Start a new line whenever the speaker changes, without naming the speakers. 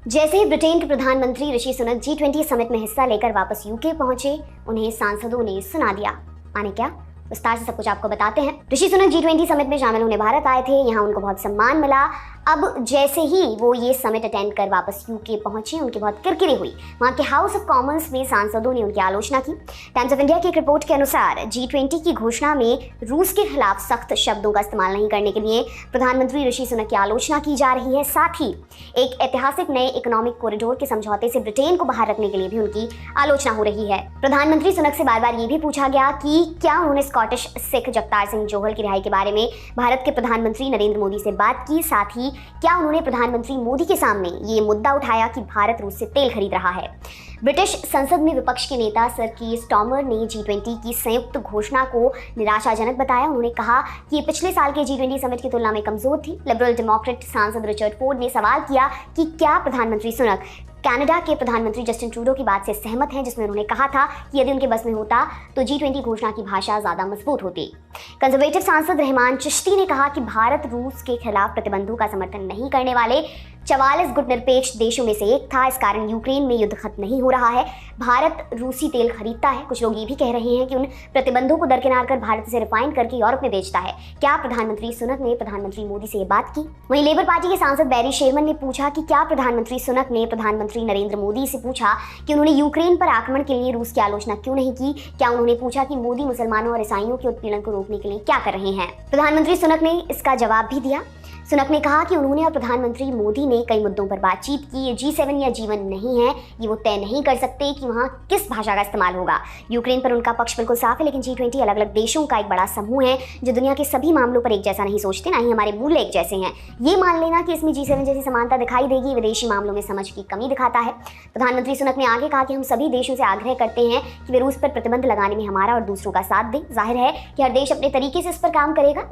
जैसे ही ब्रिटेन के प्रधानमंत्री ऋषि सुनक G20 समिट में हिस्सा लेकर वापस यूके पहुंचे, उन्हें सांसदों ने सुना दिया। माने क्या? विस्तार से सब कुछ आपको बताते हैं। ऋषि सुनक G20 समिट में शामिल होने भारत आए थे। यहाँ उनको बहुत सम्मान मिला। अब जैसे ही वो ये समिट अटेंड कर वापस यूके पहुंचे, उनकी बहुत किरकिरी हुई। वहाँ के हाउस ऑफ कॉमन्स में सांसदों ने उनकी आलोचना की। टाइम्स ऑफ इंडिया की एक रिपोर्ट के अनुसार G20 की घोषणा में रूस के खिलाफ सख्त शब्दों का इस्तेमाल नहीं करने के लिए प्रधानमंत्री ऋषि सुनक की आलोचना की जा रही है। साथ ही एक ऐतिहासिक नए इकोनॉमिक कॉरिडोर के समझौते से ब्रिटेन को बाहर रखने के लिए भी उनकी आलोचना हो रही है। प्रधानमंत्री सुनक से बार बार ये भी पूछा गया कि क्या उन्होंने स्कॉटिश सिख जगतार सिंह जोहल की रिहाई के बारे में भारत के प्रधानमंत्री नरेंद्र मोदी से बात की। साथ ही क्या उन्होंने प्रधानमंत्री मोदी के सामने ये मुद्दा उठाया कि भारत रूस से तेल खरीद रहा है। ब्रिटिश संसद में विपक्ष के नेता सर कीर स्टार्मर ने G20 की संयुक्त घोषणा को निराशाजनक बताया। उन्होंने कहा कि ये पिछले साल के G20 समिट की तुलना में कमजोर थी। लिबरल डेमोक्रेट सांसद रिचर्ड फोर्ड ने सवाल किया कि क्या प्रधानमंत्री सुनक कनाडा के प्रधानमंत्री जस्टिन ट्रूडो की बात से सहमत हैं, जिसमें उन्होंने कहा था कि यदि उनके बस में होता तो G20 घोषणा की भाषा ज्यादा मजबूत होती। कंजर्वेटिव सांसद रहमान चिश्ती ने कहा कि भारत रूस के खिलाफ प्रतिबंधों का समर्थन नहीं करने वाले 44 गुटनिरपेक्ष देशों में से एक था। इस कारण यूक्रेन में युद्ध खत्म नहीं हो रहा है। भारत रूसी तेल खरीदता है। कुछ लोग ये भी कह रहे हैं कि उन प्रतिबंधों को दरकिनार कर भारत इसे रिफाइन करके यूरोप में बेचता है। क्या प्रधानमंत्री सुनक ने प्रधानमंत्री मोदी से ये बात की? वहीं लेबर पार्टी के सांसद बैरी शेरमन ने पूछा कि क्या प्रधानमंत्री सुनक ने प्रधानमंत्री नरेंद्र मोदी से पूछा कि उन्होंने यूक्रेन पर आक्रमण के लिए रूस की आलोचना क्यों नहीं की? क्या उन्होंने पूछा कि मोदी मुसलमानों और ईसाइयों के उत्पीड़न को रोकने के लिए क्या कर रहे हैं? प्रधानमंत्री सुनक ने इसका जवाब भी दिया। सुनक ने कहा कि उन्होंने और प्रधानमंत्री मोदी ने कई मुद्दों पर बातचीत की। ये G7 या G1 नहीं है। ये वो तय नहीं कर सकते कि वहाँ किस भाषा का इस्तेमाल होगा। यूक्रेन पर उनका पक्ष बिल्कुल साफ है, लेकिन G20 अलग अलग देशों का एक बड़ा समूह है जो दुनिया के सभी मामलों पर एक जैसा नहीं सोचते, ना ही हमारे मूल्य एक जैसे हैं। ये मान लेना कि इसमें G7 जैसी समानता दिखाई देगी विदेशी मामलों में समझ की कमी दिखाता है। प्रधानमंत्री सुनक ने आगे कहा कि हम सभी देशों से आग्रह करते हैं कि वे रूस पर प्रतिबंध लगाने में हमारा और दूसरों का साथ दें। जाहिर है कि हर देश अपने तरीके से इस पर काम करेगा।